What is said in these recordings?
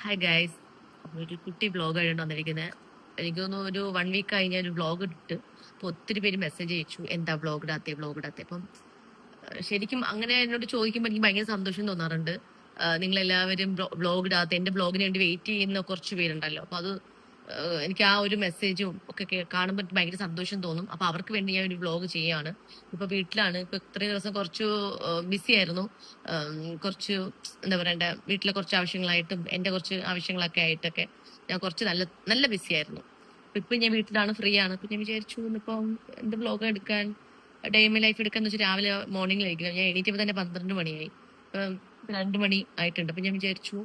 Hi guys, ഒരു കുട്ടി blog ആയിട്ടാണ് വന്നിരിക്കുന്നത്. എനിക്ക് തോന്നുന്നു ഒരു 1 വീക്ക് കഴിഞ്ഞ ഒരു ബ്ലോഗ് ഇട്ടിട്ട് അപ്പോൾ ഒത്തിരി പേര് മെസ്സേജ് അയച്ചു, എന്താ ബ്ലോഗ് ഇടാത്തേ. അപ്പം ശരിക്കും അങ്ങനെ എന്നോട് ചോദിക്കുമ്പോൾ എനിക്ക് ഭയങ്കര സന്തോഷം തോന്നാറുണ്ട്. നിങ്ങളെല്ലാവരും ബ്ലോഗ് ഇടാത്ത, എൻ്റെ ബ്ലോഗിന് വേണ്ടി വെയിറ്റ് ചെയ്യുന്ന കുറച്ച് പേരുണ്ടല്ലോ. അപ്പോൾ അത് എനിക്ക് ആ ഒരു മെസ്സേജും ഒക്കെ കാണുമ്പോൾ ഭയങ്കര സന്തോഷം തോന്നും. അപ്പോൾ അവർക്ക് വേണ്ടി ഞാൻ ഒരു ബ്ലോഗ് ചെയ്യാണ്. ഇപ്പോൾ വീട്ടിലാണ്. ഇപ്പോൾ ഇത്രയും ദിവസം കുറച്ച് ബിസി ആയിരുന്നു. കുറച്ച് എന്താ പറയണ്ട, വീട്ടിലെ കുറച്ച് ആവശ്യങ്ങളായിട്ടും എൻ്റെ കുറച്ച് ആവശ്യങ്ങളൊക്കെ ആയിട്ടൊക്കെ ഞാൻ കുറച്ച് നല്ല നല്ല ബിസി ആയിരുന്നു. ഇപ്പം ഞാൻ വീട്ടിലാണ്, ഫ്രീ ആണ്. അപ്പം ഞാൻ വിചാരിച്ചു ഇന്നിപ്പം എന്ത് ബ്ലോഗ് എടുക്കാൻ, ഡേ മൈ ലൈഫ് എടുക്കാന്ന് വെച്ചാൽ രാവിലെ മോർണിംഗിൽ കഴിക്കണം. ഞാൻ എണീറ്റപ്പോൾ തന്നെ 12 മണിയായി. 2 മണി ആയിട്ടുണ്ട്. അപ്പം ഞാൻ വിചാരിച്ചു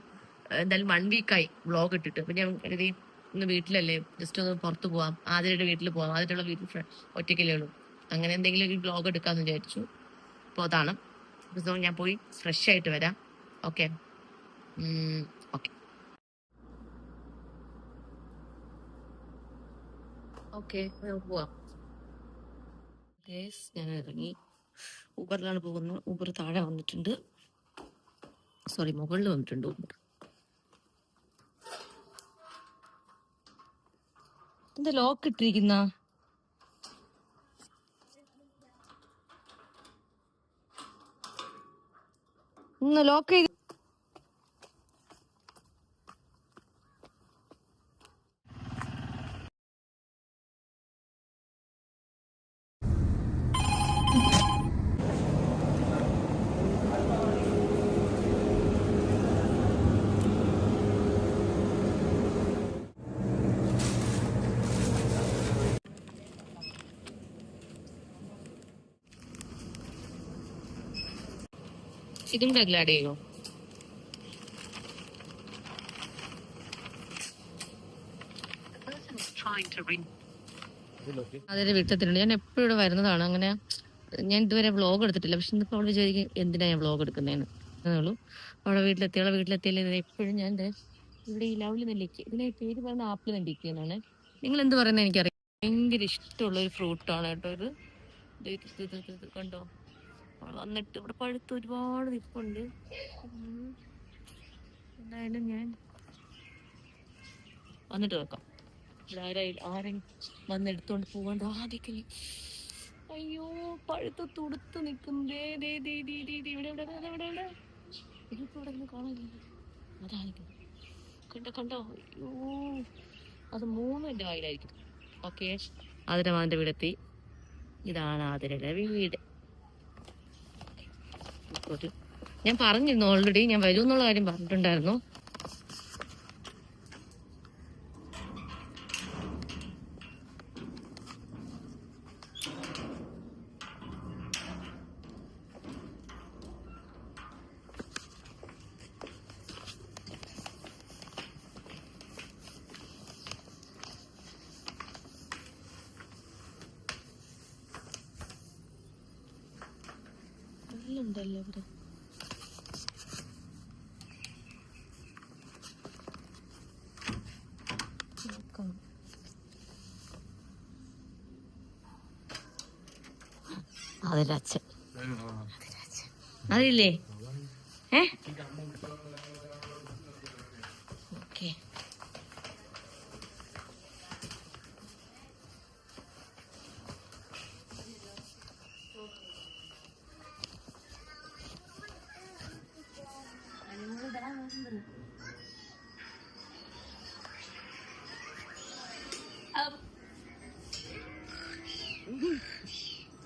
എന്തായാലും 1 വീക്കായി ബ്ലോഗ് ഇട്ടിട്ട്. അപ്പം ഞാൻ കരുതി ഇന്ന് വീട്ടിലല്ലേ, ജസ്റ്റ് ഒന്ന് പുറത്ത് പോവാം, ആതിരയുടെ വീട്ടിൽ പോവാം. ആതിരയുടെ വീട്ടിൽ ഒറ്റയ്ക്കല്ലേ ഉള്ളൂ. അങ്ങനെ എന്തെങ്കിലും ഒരു ബ്ലോഗ് എടുക്കാമെന്ന് വിചാരിച്ചു. അപ്പോൾ അതാണ്. അപ്പോൾ ഞാൻ പോയി ഫ്രഷ് ആയിട്ട് വരാം. ഓക്കെ ഓക്കെ ഓക്കെ പോവാം. ഞാൻ ഇറങ്ങി. ഊബറിലാണ് പോകുന്നത്. ഊബർ താഴെ വന്നിട്ടുണ്ട്, സോറി മുകളിൽ വന്നിട്ടുണ്ട് ഊബർ. എന്താ ലോക്ക് ഇട്ടിരിക്കുന്ന? ലോക്ക് ചെയ്ത് ഇതും ആഡ് ചെയ്യോ? അതിന്റെ വീട്ടിലെത്തിയിട്ടുണ്ട്. ഞാൻ എപ്പോഴും ഇവിടെ വരുന്നതാണ്. അങ്ങനെ ഞാൻ ഇതുവരെ വ്ളോഗ് എടുത്തിട്ടില്ല. പക്ഷെ ഇന്നിപ്പോൾ അവള് വിചാരിക്കും എന്തിനാ ഞാൻ വ്ളോഗ് എടുക്കുന്നതെന്ന് ഉള്ളൂ. അവളെ വീട്ടിലെത്തിയാലും എപ്പോഴും ഞാൻ ഇവിടെ ഈ ലവ്ലി നെല്ലിക്ക, ഇതിനെ പേര് പറയുന്ന ആപ്പിൾ നെല്ലിക്ക എന്നാണ്. നിങ്ങൾ എന്ത് പറയുന്നത് എനിക്കറിയാം. ഭയങ്കര ഇഷ്ടമുള്ള ഒരു ഫ്രൂട്ടാണ് കേട്ടോ ഇത്. കണ്ടോ, വന്നിട്ട് ഇവിടെ പഴുത്ത് ഒരുപാട് നിൽപ്പുണ്ട്. എന്തായാലും ഞാൻ വന്നിട്ട് വെക്കാം. ആരെങ്കിലും വന്നെടുത്തോണ്ട് പോകണ്ട. ആദ്യം അയ്യോ, പഴുത്ത് തുടുത്ത് നിൽക്കുന്നേ. ഇവിടെ കാണില്ല. അതായിരിക്കും, കണ്ടോ. അയ്യോ, അത് 3 എൻ്റെ വായിലായിരിക്കും. ഓക്കെ, ആതിരമാൻ്റെ വീടെത്തി. ഇതാണ് ആതിരയുടെ വീട്. ഞാൻ പറഞ്ഞിരുന്നു ഓൾറെഡി, ഞാൻ വരും എന്നുള്ള കാര്യം പറഞ്ഞിട്ടുണ്ടായിരുന്നു. ഉണ്ടല്ലോ ഇവിടെ. അതിലച്ഛൻ അതില്ലേ? ഓക്കെ,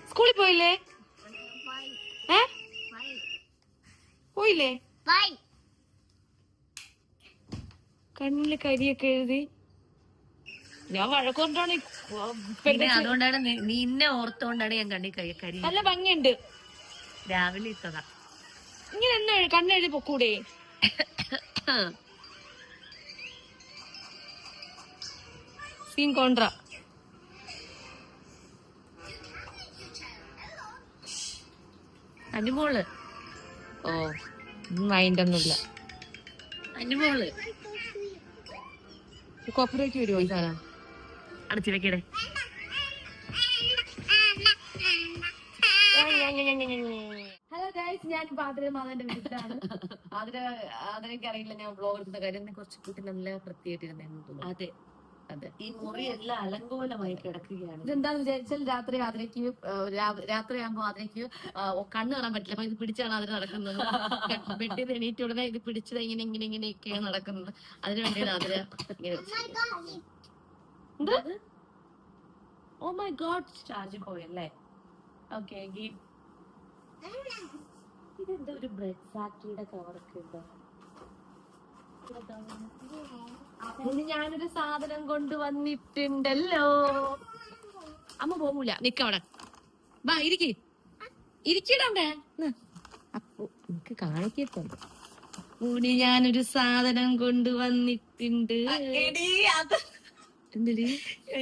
സ്കൂളിൽ പോയില്ലേ? പോയില്ലേ? കണ്ണില് കരിയൊക്കെ എഴുതി. ഞാൻ വഴക്കൊണ്ടാണ്, അതുകൊണ്ടാണ് നീ ഇന്നെ ഓർത്തോണ്ടാണ് ഞാൻ കണ്ണി കരി. നല്ല ഭംഗിയുണ്ട്. രാവിലെ ഇട്ടതാ. ഇങ്ങനെ എന്നാ കണ്ണെഴുതി പൊക്കൂടെ? സീൻ കോൺട്ര. അനുമോള്, ഓ മൈൻഡ് ഒന്നുമില്ല. അനുമോള് കോപ്പറേറ്റ് വരുമോ ഈ സാധനം? അടച്ചു വെക്കടേ. ഹലോ ഗൈസ്, ഞാനിപ്പോ ആതിര മാതാന്റെ വീട്ടിലാണ്. ആതിരക്ക് അറിയില്ല ഞാൻ വ്ലോഗ് എടുക്കുന്ന കാര്യം. കുറച്ച് കൂട്ടി നല്ല വൃത്തിയായിട്ടിരുന്നു തോന്നുന്നു. അതെ അതെ, ഈ മുറി എല്ലാം അലങ്കോലമായി കിടക്കുകയാണ്. ഇതെന്താന്ന് വിചാരിച്ചാൽ രാത്രിയാകുമ്പോ ആതിരക്ക് കണ്ണ് കാണാൻ പറ്റില്ല. അപ്പൊ ഇത് പിടിച്ചാണ് അതിന് നടക്കുന്നത്. ബെഡിൽ എണീറ്റ് ഉടനെ ഇത് പിടിച്ചത് ഇങ്ങനെ ഇങ്ങനെ ഇങ്ങനെയൊക്കെയാണ് നടക്കുന്നത്. അതിന് വേണ്ടിയാണ് ആതിര ഇങ്ങനെ. ഓ മൈ ഗോഡ്, ചാർജ് പോയല്ലേ? ഓക്കെ. ഇതെന്താ ഒരു ബ്രെഡ് ഫാക്ടറിയുടെ കവറൊക്കെ ഉണ്ടോ? ഇനി ഞാനൊരു സാധനം കൊണ്ടുവന്നിട്ടുണ്ടല്ലോ. അമ്മ പോകൂല, നിക്കവിടെ. ബാ ഇരിക്കടവിടെ. അപ്പൊ എനിക്ക് കാണിക്കട്ടോ. കൂടി ഞാനൊരു സാധനം കൊണ്ടുവന്നിട്ടുണ്ട്. എന്തിന്?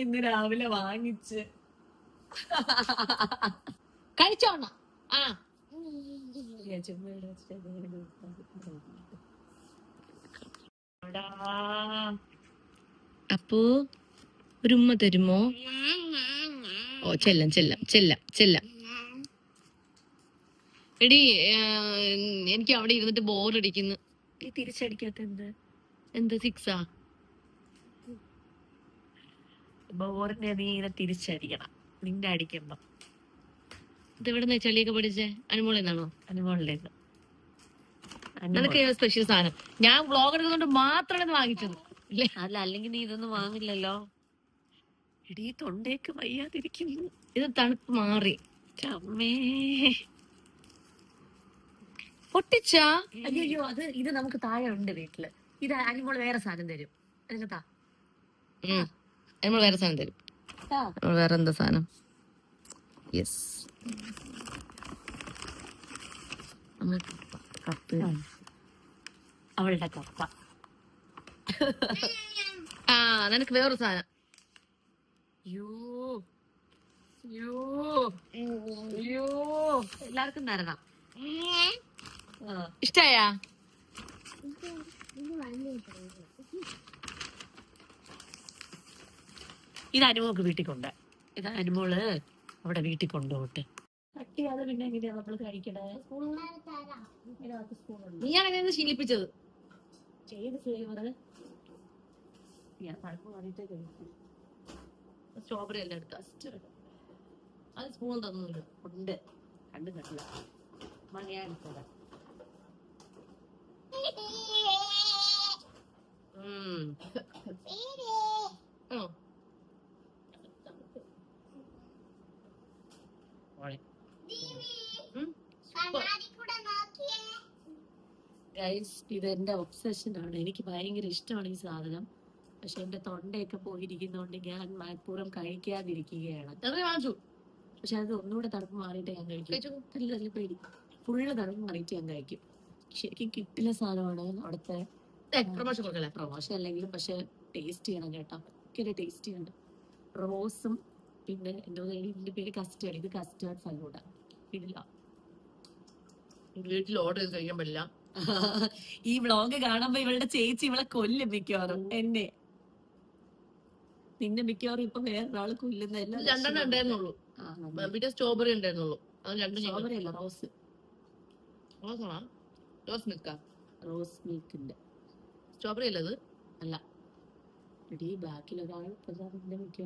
ഇന്ന് രാവിലെ വാങ്ങിച്ച് കഴിച്ചോണ. ആ അപ്പോ ഒരു ഉമ്മ തരുമോ? ഓ ചെല്ലാം ചെല്ലാം ചെല്ലാം ചെല്ലാം. എടി എനിക്ക് അവിടെ ഇരുന്നിട്ട് ബോറടിക്കുന്നു. നീ തിരിച്ചടിക്കാത്ത എന്ത് സിക്സാ? ബോറിനെ നീ ഇങ്ങനെ തിരിച്ചടിക്കണം. നിന്റെ അടിക്കുമ്പോ ഇതെവിടുന്ന ചളിയൊക്കെ പഠിച്ചേ? അനുമോളെന്നാണോ? അനുമോളിലേക്ക് നിനക്ക് സ്പെഷ്യൽ സാധനം. ഞാൻ വ്ലോഗ് എടുക്കുന്നോണ്ട് മാത്രമാണ് വാങ്ങിച്ചത്. അല്ല, അല്ലെങ്കിൽ നീ ഇതൊന്നും വാങ്ങില്ലല്ലോ. എടീ തൊണ്ടേക്ക് വയ്യാതിരിക്കുന്നു. ഇത് തണുപ്പ് മാറി. അമ്മേ പൊട്ടിച്ചാ? അയ്യോ, ഇത് നമുക്ക് താഴെ ഉണ്ട് വീട്ടില്. ഇത് അനുമോൾ വേറെ സാധനം തരും. അതിനെത്താ നമ്മൾ വേറെ സാധനം തരും. വേറെ എന്താ സാധനം? Yes, cup. അവളുടെ കപ്പ. ആ നിനക്ക് വേറൊരു സാധനം. എല്ലാവർക്കും തരണം. ഇഷ്ടായാ? ഇത് അനുമോൾക്ക് വീട്ടിൽ കൊണ്ട്. ഇത് അനുമോള് അവിടെ വീട്ടിൽ കൊണ്ടുപോട്ടെ. കട്ടിയാതെ പിന്നെ എങ്ങനെയാ നമ്മള് കഴിക്കണേ? നീയാണെന്ന് ശീലിപ്പിച്ചത്. ചെയ്ത് ഫ്ലേവർ ഞാൻ തണുപ്പ് മാറിയിട്ടേ കഴിക്കും. സ്ട്രോബെറി എല്ലാം എടുത്ത അത് സ്പൂൺ തന്നില്ല. ഉണ്ട്, കണ്ടു കണ്ടില്ല. മണിയാ എടുത്തത്. ഗൈസ്, ഇത് എന്റെ ഒബ്സഷൻ ആണ്. എനിക്ക് ഭയങ്കര ഇഷ്ടമാണ് ഈ സാധനം. പക്ഷെ എന്റെ തൊണ്ടയൊക്കെ പോയിരിക്കുന്നോണ്ട് ഞാൻ മനഃപൂർവ്വം കഴിക്കാതിരിക്കുകയാണ്. പക്ഷെ അത് ഒന്നുകൂടെ തണുപ്പ് മാറിയിട്ട് ഞാൻ കഴിക്കും. നല്ല പേടി. ഫുള്ള് തണുപ്പ് മാറിയിട്ട് ഞാൻ കഴിക്കും. ശരിക്കും കിട്ടില്ല സാധനമാണ് അവിടുത്തെ. പ്രൊമോഷൻ അല്ലെങ്കിലും പക്ഷെ ടേസ്റ്റ് ചെയ്യണം കേട്ടോ. ഭയങ്കര ടേസ്റ്റ് ചെയ്യണം. റോസും പിന്നെ എന്തോ ഇതിന്റെ പേര് കസ്റ്റേർഡ്. ഇത് കസ്റ്റേർഡ് ഫലൂഡ. ഇല്ല, വീട്ടിൽ ഓർഡർ ചെയ്ത് കഴിക്കാൻ പറ്റില്ല. ഈ വ്ളോഗ് കാണുമ്പോ ഇവളുടെ ചേച്ചി ഇവളെ കൊല്ലും മിക്കവാറും. എന്നെ നിന്നെ മിക്കവാറും ഇപ്പൊ വേറൊരാള് കൊല്ലുന്നതല്ല. രണ്ടെണ്ണം ഉണ്ടായിരുന്നുള്ളൂ. സ്ട്രോബെറി ഉണ്ടായിരുന്നുള്ളൂ. സ്ട്രോബെറി അല്ല, റോസ്. റോസ് മിൽക്കാ? റോസ് മിൽക്കിന്റെ സ്ട്രോബെറി അല്ലത്. അല്ല എടീ, ബാക്കിൽ ഒരാൾ മിക്കവാറും എനിക്ക്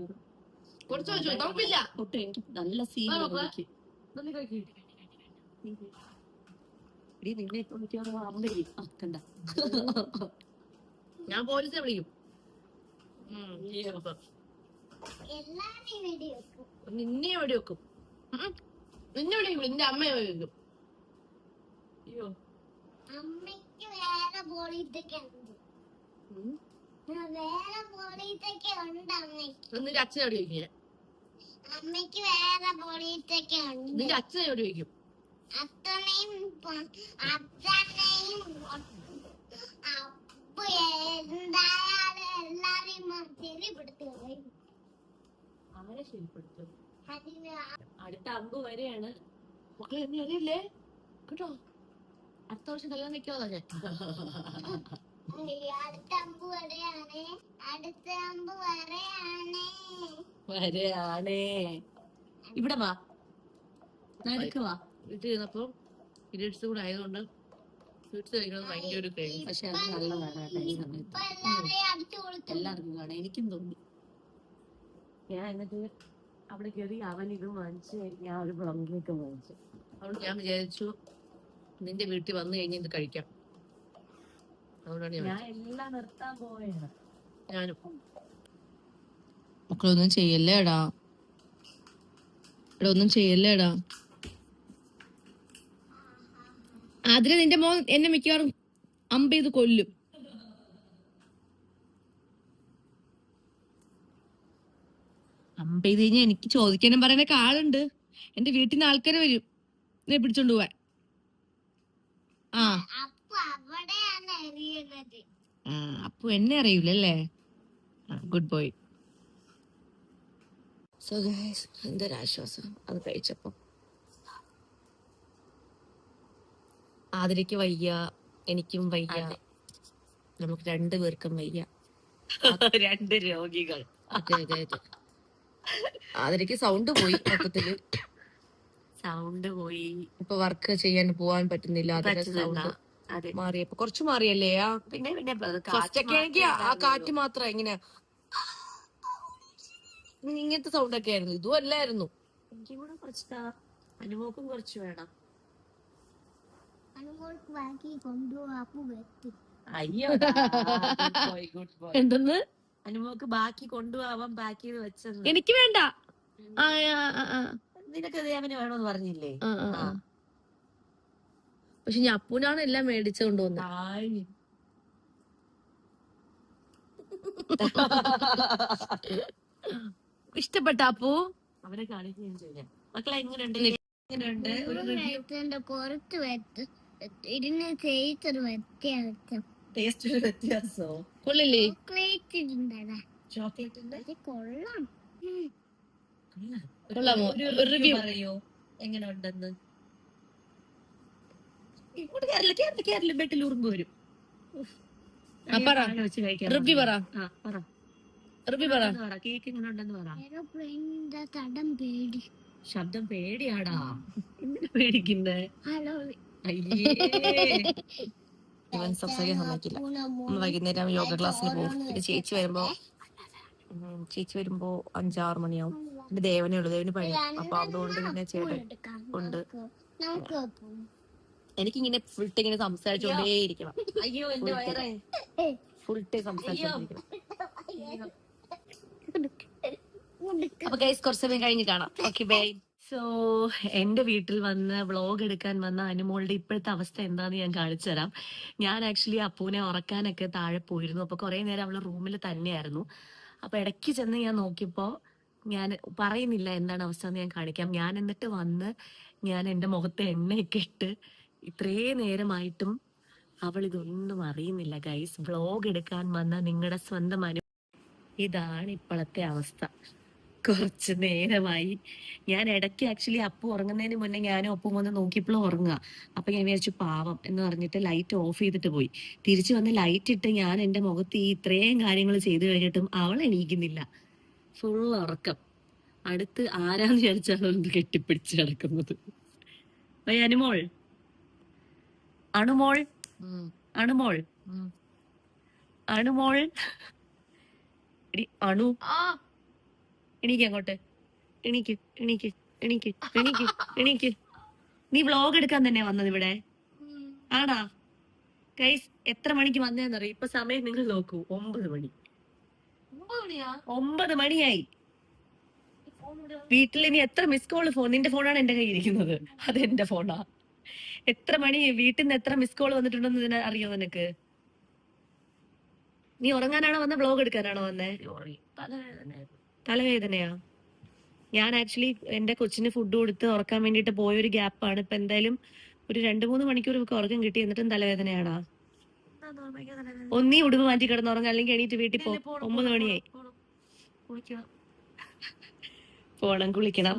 നല്ല സീൻ. നിന്നെ മിക്കവാറും അമ്മ കണ്ട. ഞാൻ പോലീസിനെ വിളിക്കും. നിന്നെ വെടി വെക്കും. നിന്നെ വെടി വെക്കും. നിന്റെ അമ്മയെ വെടി വെക്കും. അയ്യോ, അമ്മയ്ക്ക് വേറെ പോളിറ്റൊക്കെ ഉണ്ട്. വേറെ പോളിറ്റൊക്കെ ഉണ്ട് അമ്മയ്ക്ക്. നിന്റെ അച്ഛനെ വെടി വെക്കും. അമ്മയ്ക്ക് വേറെ പോളിറ്റൊക്കെ ഉണ്ട്. നിന്റെ അച്ഛനെ വെടി വെക്കും. അച്ഛനെയും അപ്പൊ എന്തായാലും എല്ലാരെയും ശരിപ്പെടുത്തി. ആരെ ശരിപ്പെടുത്തും? അടുത്ത അമ്പ് വരെയാണ്. മക്കളെ എന്നെ അറിയില്ലേ കേട്ടോ. അടുത്ത വർഷം കല്യാണം നിൽക്കാതെ അടുത്ത അമ്പ് വരെയാണ്. അടുത്ത അമ്പ് വരെയാണ്. വരെയാണേ. ഇവിടെ വാ, നടക്ക് വാ. വീട്ടിൽ ഇരുന്നപ്പോ പീരിയഡ്സ് കൂടെ ആയതുകൊണ്ട് സ്വീറ്റ്സ് കഴിക്കുന്നത് ഭയങ്കര ഒരു ക്രേവ്. പക്ഷെ അത് നല്ലതാണ് കേട്ടോ ഈ സമയത്ത്. ഇപ്പൊ എല്ലാരെയും അടിച്ചു കൊടുത്തു. എല്ലാവർക്കും കാണാം, എനിക്കും തോന്നി. ഞാൻ എന്നിട്ട് അവിടെ കയറി അവൻ ഇത് വാങ്ങിച്ച്, ഞാൻ ഒരു ബ്ലൗസൊക്കെ വാങ്ങിച്ചു. അതുകൊണ്ട് ഞാൻ വിചാരിച്ചു നിന്റെ വീട്ടിൽ വന്നു കഴിഞ്ഞ് ഇത് കഴിക്കാം. അതുകൊണ്ടാണ് ഞാൻ എല്ലാം നിർത്താൻ പോവുകയാണ്. ഞാനും. മക്കളൊന്നും ചെയ്യല്ലേടാ, ഇവിടെ ഒന്നും ചെയ്യല്ലേടാ. അതിന് നിന്റെ മോൻ എന്നെ മിക്കവാറും അമ്പ് ചെയ്ത് കൊല്ലും. അമ്പ് ചെയ്ത് കഴിഞ്ഞാൽ എനിക്ക് ചോദിക്കാനും പറയാനൊക്കെ ആളുണ്ട്. എന്റെ വീട്ടിൽ നിന്ന് ആൾക്കാർ വരും എന്നെ പിടിച്ചോണ്ട് പോവാൻ. ആ അപ്പൊ അവിടെയാണ് എറിയുന്നത്. അപ്പൊ എന്നെ അറിയൂലല്ലേ. Good boy. സോ ഗൈസ്, എന്തൊരാശ്വാസം അത് കഴിച്ചപ്പോ. ആതിരയ്ക്ക് വയ്യ, എനിക്കും വയ്യ, നമുക്ക് രണ്ടുപേർക്കും വയ്യ. രണ്ട് രോഗികൾ. അതെ അതെ അതെ. ആതിരയ്ക്ക് സൗണ്ട് പോയി മൊത്തത്തില്. സൗണ്ട് പോയി, ഇപ്പൊ വർക്ക് ചെയ്യാൻ പോവാൻ പറ്റുന്നില്ല. അതിന്റെ സൗണ്ട് അതെ മാറിയപ്പോ കുറച്ച് മാറിയല്ലേ. ആ പിന്നെ പിന്നെ ഫസ്റ്റ് ഒക്കെ ആണെങ്കിൽ ആ കാറ്റ് മാത്രം ഇങ്ങനെ ഇങ്ങനത്തെ സൗണ്ട് ഒക്കെ ആയിരുന്നു, ഇതും അല്ലായിരുന്നു. എനിക്കും കൂടെ കുറച്ച് അനുഭവക്കും കുറച്ച് വേണം. അനുമോൾക്ക് ബാക്കി കൊണ്ടുപോകാൻ അപ്പു വെത്തി. അയ്യോ ഗുഡ് ബോയ്. എന്തെന്ന്? അനുമോക്ക് ബാക്കി കൊണ്ടുപോവാൻ പാക്ക് ചെയ്ത് വെച്ചത്. എനിക്ക് വേണ്ട. ആ, നിനക്ക് ദേവന് വേണമെന്ന് പറഞ്ഞില്ലേ? ആ, ആ, ആ. പക്ഷെ ഞാൻ അപ്പൂനാണ് എല്ലാം മേടിച്ചുകൊണ്ട് വന്നത്. ഇഷ്ടപ്പെട്ട അപ്പു? അവനെ കാണിക്കുകയും ചെയ്യാം. മക്കളെ എങ്ങനെയുണ്ട്? എങ്ങനെയുണ്ട്? ഒരു റിവ്യൂ. കുറച്ച് ഇതിന് ചേച്ചൊരു വ്യത്യാസം. ടേസ്റ്റ് ഒരു വ്യത്യാസോ? കൊള്ളില്ലേ? ചോക്ലേറ്റ് ഇടുന്നതാ. ചോക്ലേറ്റിന്റെ അത് കൊള്ളാം. കൊള്ളാമോ? ഒരു റിവ്യൂ പറയോ എങ്ങനെ ഉണ്ടെന്ന്? ഇങ്ങോട്ട് കേരള ബെട്ടിൽ ഉറുമ്പ് വരും. റിവ്യൂ പറ. റിവ്യൂ പറ. കേക്ക് എങ്ങനെ ഉണ്ടെന്ന് പറ. എയ്റോപ്ലെയിനിന്റെ തടം പേടി. ശബ്ദം പേടിയാടാ. എന്തിനു പേടിക്കുന്നേ? ഹലോ അയ്യേ. ഇവൻ സംസാരിക്കാൻ സമ്മതിക്കില്ല. നമ്മൾ വൈകുന്നേരം യോഗ ക്ലാസ്സിന് പോകും. പിന്നെ ചേച്ചി വരുമ്പോ 5-6 മണിയാവും. പിന്നെ ദേവനേ ഉള്ളു, ദേവന് പണി. അപ്പൊ അതുകൊണ്ട് പിന്നെ ചേട്ടൻ ഉണ്ട്. നമുക്ക് എനിക്കിങ്ങനെ ഫുൾ ടൈം ഇങ്ങനെ സംസാരിച്ചോണ്ടേ ഇരിക്കണം. അയ്യോ എന്റെ വയറേ. Full time സംസാരിച്ചോണ്ടിരിക്കണം. അപ്പൊ ഗൈസ് കുറച്ച് സമയം കഴിഞ്ഞ് കാണാം. Okay bye. സോ എന്റെ വീട്ടിൽ വന്ന് വ്ളോഗ് എടുക്കാൻ വന്ന അനുമോളുടെ ഇപ്പോഴത്തെ അവസ്ഥ എന്താന്ന് ഞാൻ കാണിച്ചു തരാം. ഞാൻ ആക്ച്വലി അപ്പൂനെ ഉറക്കാനൊക്കെ താഴെ പോയിരുന്നു. അപ്പൊ കുറെ നേരം അവള് റൂമിൽ തന്നെയായിരുന്നു. അപ്പൊ ഇടയ്ക്ക് ചെന്ന് ഞാൻ നോക്കിയപ്പോ, ഞാൻ പറയുന്നില്ല എന്താണ് അവസ്ഥ എന്ന് ഞാൻ കാണിക്കാം. ഞാൻ എന്നിട്ട് വന്ന് ഞാൻ എന്റെ മുഖത്ത് എണ്ണയൊക്കെ ഇട്ട് ഇത്രയും നേരമായിട്ടും അവൾ ഇതൊന്നും അറിയുന്നില്ല ഗൈസ്. വ്ളോഗ് എടുക്കാൻ വന്ന നിങ്ങളുടെ സ്വന്തം ഇതാണ് ഇപ്പോഴത്തെ അവസ്ഥ. കുറച്ച് നേരമായി ഞാൻ ഇടയ്ക്ക് ആക്ച്വലി അപ്പു ഉറങ്ങുന്നതിന് മുന്നേ ഞാനും ഒപ്പം വന്ന് നോക്കിയപ്പോഴും ഉറങ്ങുക. അപ്പൊ ഞാൻ വിചാരിച്ചു പാവം എന്ന് പറഞ്ഞിട്ട് ലൈറ്റ് ഓഫ് ചെയ്തിട്ട് പോയി. തിരിച്ചു വന്ന് ലൈറ്റ് ഇട്ട് ഞാൻ എന്റെ മുഖത്ത് ഈ ഇത്രയും കാര്യങ്ങൾ ചെയ്തു കഴിഞ്ഞിട്ടും അവൾ എണീക്കുന്നില്ല. ഫുൾ ഉറക്കം. അടുത്ത് ആരാന്ന് വിചാരിച്ചാലോ ഇത് കെട്ടിപ്പിടിച്ച് കിടക്കുന്നത്. അനുമോൾ അണുമോൾ അണുമോൾ അണുമോൾ അണു എണീക്ക് അങ്ങോട്ട്. എണീക്ക് എണീക്ക് എണീക്ക് എണീക്ക് എണീക്ക്. നീ വ്ളോഗ് എടുക്കാൻ തന്നെ വന്നത് ഇവിടെ ആടാ? ഗൈസ് എത്ര മണിക്ക് വന്നേന്നറിയോ? ഇപ്പൊ സമയം നിങ്ങൾ നോക്കൂ, 9 മണി. 9 മണിയായി. വീട്ടിൽ ഇനി എത്ര മിസ് കോള് ഫോൺ? നിന്റെ ഫോണാണ് എന്റെ കയ്യിൽ ഇരിക്കുന്നത്, അത് എന്റെ ഫോണാ. എത്ര മണി വീട്ടിൽ നിന്ന് എത്ര മിസ് കോൾ വന്നിട്ടുണ്ടെന്ന് അറിയോ നിനക്ക്? നീ ഉറങ്ങാനാണോ വന്ന വ്ളോഗ് എടുക്കാനാണോ വന്നേ? തലവേദനയാ? ഞാൻ ആക്ച്വലി എന്റെ കൊച്ചിന് ഫുഡ് കൊടുത്ത് ഉറക്കാൻ വേണ്ടിട്ട് പോയൊരു ഗ്യാപ്പാണ്. ഇപ്പൊ എന്തായാലും ഒരു 2-3 മണിക്കൂർ ഉറക്കം കിട്ടി, എന്നിട്ടും തലവേദനയാണോ? ഒന്നീ ഉടുപ്പ് മാറ്റി കിടന്നുറങ്ങ, അല്ലെങ്കിൽ എണീറ്റ് വീട്ടിൽ പോ. 9 മണിയായി. പോണം, കുളിക്കണം.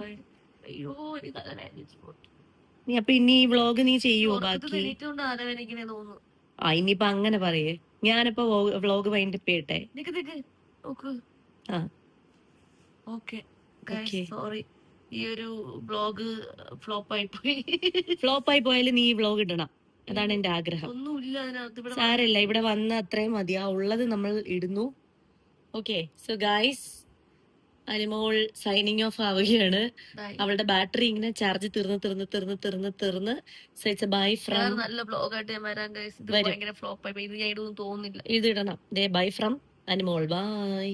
നീ അപ്പൊ ഇനി ഈ വ്ളോഗ് നീ ചെയ്യുവോ ബാക്കി? ഇനിയിപ്പൊ അങ്ങനെ പറയേ. ഞാനിപ്പോ വ്ളോഗ് വൈൻഡപ്പ് ചെയ്യട്ടെ. ഈ ഒരു വ്ളോഗ് ഫ്ലോപ്പായി പോയി. ഫ്ലോപ്പായി പോയാലും നീ വ്ലോഗ് ഇടണം, അതാണ് എന്റെ ആഗ്രഹം. ഒന്നുമില്ല അതിനകത്ത്. ഇവിടെ സാരമില്ല, ഇവിടെ വന്ന അത്രയും മതിയാ, ഉള്ളത് നമ്മൾ ഇടുന്നു. Okay, so guys, Animol signing off ആവുകയാണ്. Bye. അവളുടെ ബാറ്ററി ഇങ്ങനെ ചാർജ് തീർന്ന് സോ ഇറ്റ്സ് ബൈ ഫ്രം. വേറെ നല്ല വ്ളോഗായിട്ട് ഞാൻ വരാൻ guys. ഇത് വരും. ഭയങ്കര ഫ്ലോപ്പായി പോയി. ഇത് ഞാൻ ഇടുമെന്ന് തോന്നുന്നില്ല. ഇത് ഇടണം. Bye from Animol, by.